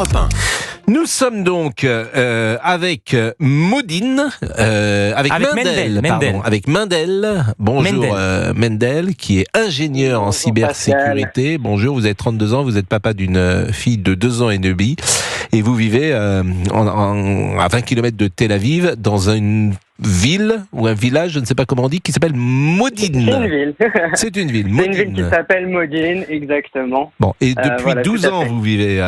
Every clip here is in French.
Europe 1. Nous sommes donc avec Modine, avec Mendel. Bonjour Mendel, qui est ingénieur en cybersécurité. Pascal. Bonjour, vous avez 32 ans, vous êtes papa d'une fille de 2 ans et demi et vous vivez à 20 km de Tel Aviv dans une ville ou un village, je ne sais pas comment on dit, qui s'appelle Modine. C'est une ville. C'est une ville, C'est une ville qui s'appelle Modine, exactement. Bon, et depuis 12 ans, vous vivez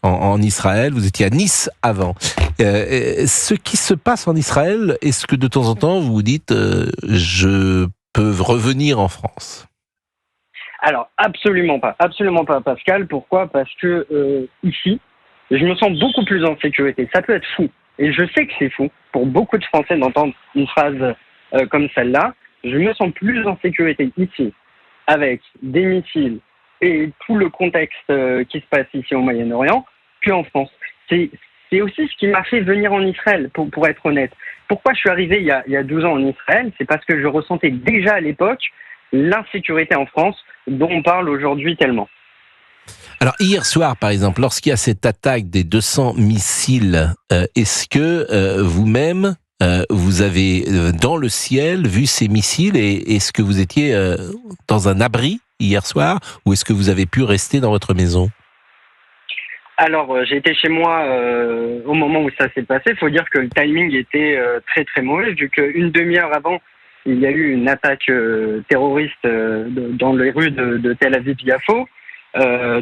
en Israël, vous étiez à Nice avant. Ce qui se passe en Israël, est-ce que de temps en temps, vous vous dites je peux revenir en France ? Alors, absolument pas, Pascal. Pourquoi ? Parce que ici, je me sens beaucoup plus en sécurité. Ça peut être fou, et je sais que c'est fou pour beaucoup de Français d'entendre une phrase comme celle-là. Je me sens plus en sécurité ici, avec des missiles et tout le contexte qui se passe ici au Moyen-Orient, qu'en France. C'est aussi ce qui m'a fait venir en Israël, pour être honnête. Pourquoi je suis arrivé il y a 12 ans en Israël ? C'est parce que je ressentais déjà à l'époque l'insécurité en France, dont on parle aujourd'hui tellement. Alors hier soir, par exemple, lorsqu'il y a cette attaque des 200 missiles, est-ce que vous-même, vous avez dans le ciel vu ces missiles, et est-ce que vous étiez dans un abri hier soir, ou est-ce que vous avez pu rester dans votre maison ? Alors, j'ai été chez moi au moment où ça s'est passé. Il faut dire que le timing était très très mauvais, vu qu'une demi-heure avant, il y a eu une attaque terroriste dans les rues de Tel Aviv-Yafo.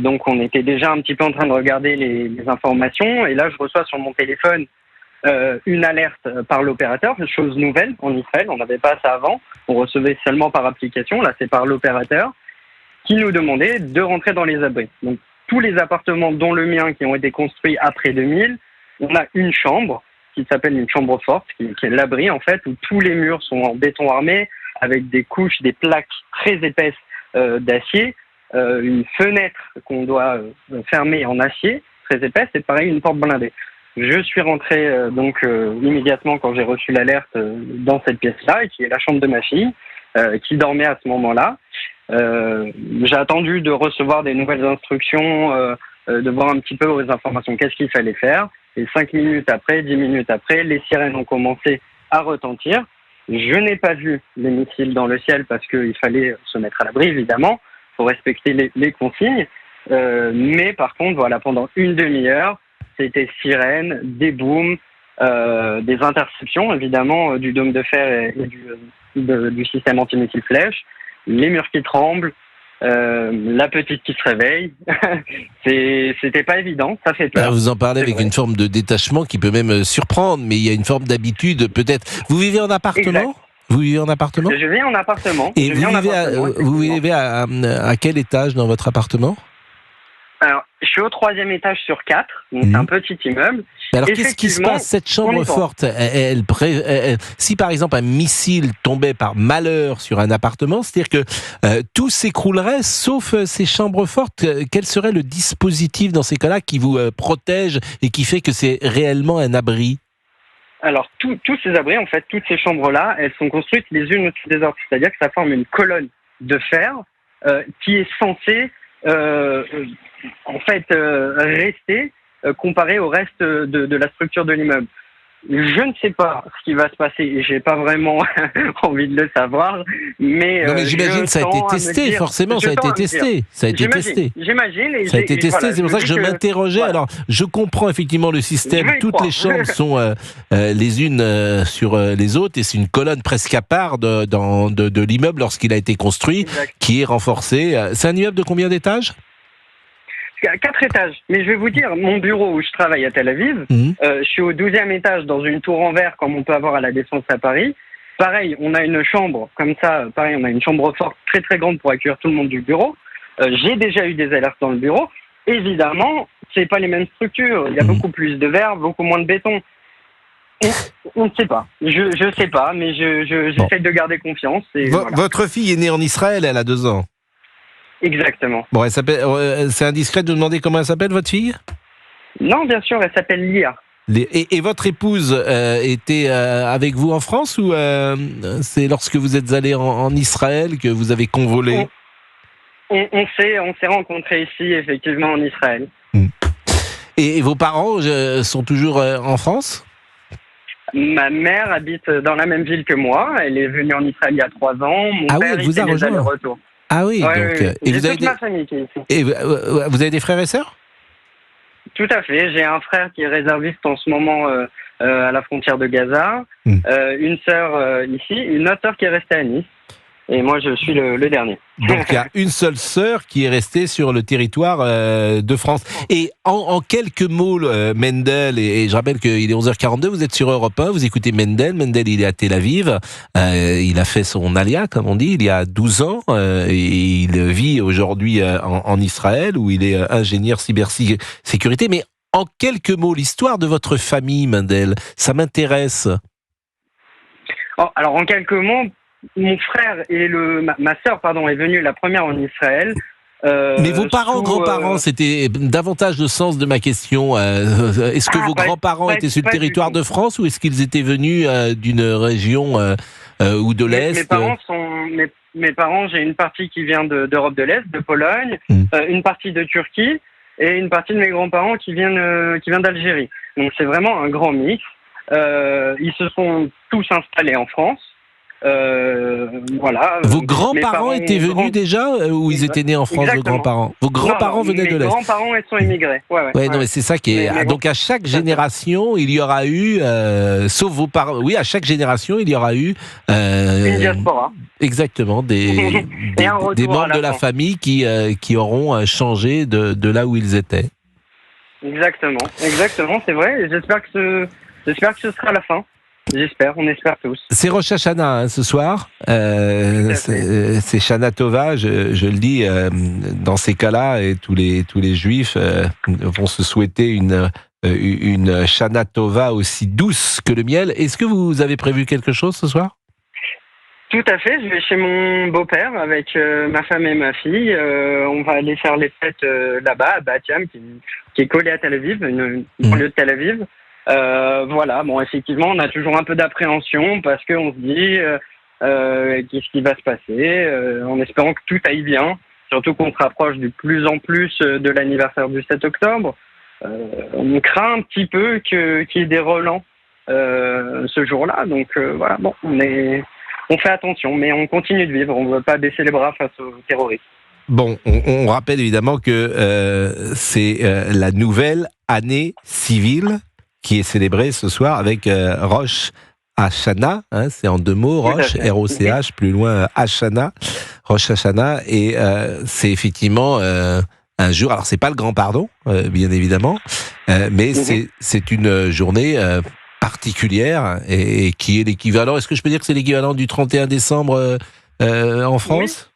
Donc, on était déjà un petit peu en train de regarder les informations. Et là, je reçois sur mon téléphone une alerte par l'opérateur, chose nouvelle en Israël. On n'avait pas ça avant. On recevait seulement par application. Là, c'est par l'opérateur qui nous demandait de rentrer dans les abris. Donc, tous les appartements, dont le mien, qui ont été construits après 2000, on a une chambre qui s'appelle une chambre forte, qui est l'abri, en fait, où tous les murs sont en béton armé, avec des couches, des plaques très épaisses d'acier, une fenêtre qu'on doit fermer en acier, très épaisse, et pareil, une porte blindée. Je suis rentré immédiatement quand j'ai reçu l'alerte dans cette pièce-là, qui est la chambre de ma fille, qui dormait à ce moment-là. J'ai attendu de recevoir des nouvelles instructions, de voir un petit peu les informations, qu'est-ce qu'il fallait faire. Et 5 minutes après, 10 minutes après, les sirènes ont commencé à retentir. Je n'ai pas vu les missiles dans le ciel parce qu'il fallait se mettre à l'abri, évidemment, pour respecter les consignes. Mais par contre, voilà, pendant une demi-heure, c'était sirènes, des booms, des interceptions, évidemment, du dôme de fer et du système anti-missile flèche, les murs qui tremblent, la petite qui se réveille. C'était pas évident, ça fait peur. Vous en parlez avec une forme de détachement qui peut même surprendre, mais il y a une forme d'habitude peut-être. Vous vivez en appartement ? Exact. Vous vivez en appartement ? Je vis en appartement. Et vous vivez à quel étage dans votre appartement ? Alors, je suis au 3e étage sur 4, donc c'est un petit immeuble. Alors, qu'est-ce qui se passe, cette chambre forte ? Si par exemple un missile tombait par malheur sur un appartement, c'est-à-dire que tout s'écroulerait sauf ces chambres fortes. Quel serait le dispositif dans ces cas-là qui vous protège et qui fait que c'est réellement un abri ? Alors, tous ces abris, en fait, toutes ces chambres-là, elles sont construites les unes au-dessus des autres. C'est-à-dire que ça forme une colonne de fer qui est censée rester comparé au reste de la structure de l'immeuble. Je ne sais pas ce qui va se passer et j'ai pas vraiment envie de le savoir, mais non, mais j'imagine ça a été testé, forcément, ça a été testé. J'imagine. Ça a été testé, c'est pour ça que je m'interrogeais. Voilà. Alors, je comprends effectivement le système. Toutes les chambres sont les unes sur les autres, et c'est une colonne presque à part de l'immeuble lorsqu'il a été construit, qui est renforcée. C'est un immeuble de combien d'étages ? 4 étages. Mais je vais vous dire, mon bureau où je travaille à Tel Aviv, je suis au 12e étage dans une tour en verre comme on peut avoir à la Défense à Paris. Pareil, on a une chambre comme ça, on a une chambre forte très très grande pour accueillir tout le monde du bureau. J'ai déjà eu des alertes dans le bureau. Évidemment, c'est pas les mêmes structures. Il y a beaucoup plus de verre, beaucoup moins de béton. On ne sait pas. Je sais pas, mais j'essaie de garder confiance. Et voilà. Votre fille est née en Israël, elle a 2 ans. Exactement. Bon, elle s'appelle. C'est indiscret de vous demander comment elle s'appelle, votre fille ? Non, bien sûr, elle s'appelle Lia. Et votre épouse était avec vous en France, ou c'est lorsque vous êtes allé en Israël que vous avez convolé ? On s'est rencontrés ici, effectivement, en Israël. Et vos parents sont toujours en France ? Ma mère habite dans la même ville que moi. Elle est venue en Israël il y a 3 ans. Mon père, elle vous a fait des rejoint. allers-rets-retours. Ah oui, Ouais, donc... oui, oui. Et J'ai vous avez toute ma famille qui est ici. Et vous avez des frères et sœurs ? Tout à fait. J'ai un frère qui est réserviste en ce moment à la frontière de Gaza. Une sœur ici, une autre sœur qui est restée à Nice. Et moi, je suis le dernier. Donc, il y a une seule sœur qui est restée sur le territoire de France. Et en quelques mots, Mendel, et je rappelle qu'il est 11h42, vous êtes sur Europe 1, vous écoutez Mendel. Mendel, il est à Tel Aviv. Il a fait son alia, comme on dit, il y a 12 ans. Et il vit aujourd'hui en Israël, où il est ingénieur cybersécurité. Mais en quelques mots, l'histoire de votre famille, Mendel, ça m'intéresse. Alors, en quelques mots, mon frère et ma sœur, est venue la première en Israël. Mais vos parents, grands-parents, c'était davantage le sens de ma question. Est-ce que vos grands-parents étaient sur le territoire de France ou est-ce qu'ils étaient venus d'une région ou de l'Est ? Mes parents, j'ai une partie qui vient d'Europe de l'Est, de Pologne, une partie de Turquie et une partie de mes grands-parents qui vient d'Algérie. Donc c'est vraiment un grand mix. Ils se sont tous installés en France. Voilà. Vos grands-parents étaient venus déjà ou ils étaient nés en France, vos grands-parents ? Vos grands-parents venaient de l'Est. Mes grands-parents, ils sont immigrés. Ouais. Non, mais c'est ça qui est. Donc à chaque génération, il y aura eu, sauf vos parents. Oui, à chaque génération, il y aura eu une diaspora. Exactement, des membres de la famille qui auront changé de là où ils étaient. Exactement, c'est vrai. Et j'espère que ce sera la fin. J'espère, on espère tous. C'est Rosh Hashanah ce soir. C'est Shana Tova, je le dis dans ces cas-là, et tous les juifs vont se souhaiter une Shana Tova aussi douce que le miel. Est-ce que vous avez prévu quelque chose ce soir ? Tout à fait, je vais chez mon beau-père avec ma femme et ma fille. On va aller faire les fêtes là-bas, à Bat Yam, qui est collé à Tel Aviv, une banlieue de Tel Aviv. Voilà, bon, effectivement, on a toujours un peu d'appréhension parce qu'on se dit qu'est-ce qui va se passer, en espérant que tout aille bien, surtout qu'on se rapproche de plus en plus de l'anniversaire du 7 octobre. On craint un petit peu qu'il y ait des relents ce jour-là, donc voilà, bon, on fait attention, mais on continue de vivre, on ne veut pas baisser les bras face aux terroristes. Bon, on rappelle évidemment que c'est la nouvelle année civile qui est célébré ce soir avec Rosh Hashanah, c'est en 2 mots, Rosh, R-O-C-H, plus loin Hashanah, Rosh Hashanah, et c'est effectivement un jour, alors c'est pas le grand pardon, bien évidemment, mais c'est une journée particulière et qui est l'équivalent, est-ce que je peux dire que c'est l'équivalent du 31 décembre en France ?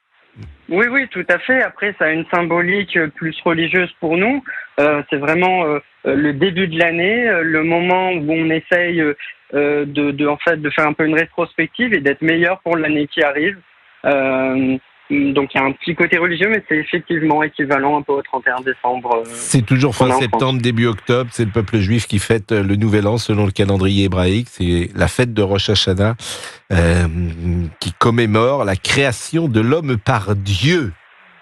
Oui, tout à fait. Après, ça a une symbolique plus religieuse pour nous. C'est vraiment le début de l'année, le moment où on essaye de faire un peu une rétrospective et d'être meilleur pour l'année qui arrive. Donc il y a un petit côté religieux, mais c'est effectivement équivalent un peu au 31 décembre. C'est toujours fin septembre, début octobre, c'est le peuple juif qui fête le Nouvel An selon le calendrier hébraïque. C'est la fête de Rosh Hashanah qui commémore la création de l'homme par Dieu,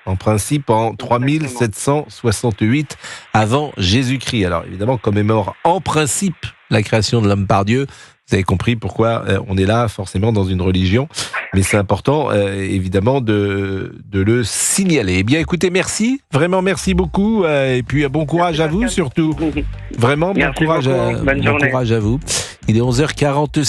en principe en 3768 avant Jésus-Christ. Alors évidemment, commémore en principe la création de l'homme par Dieu. Vous avez compris pourquoi on est là forcément dans une religion, mais c'est important évidemment de le signaler. Eh bien écoutez, merci, vraiment merci beaucoup, et puis bon courage à vous surtout. Vraiment, bon courage à vous. Il est 11h46.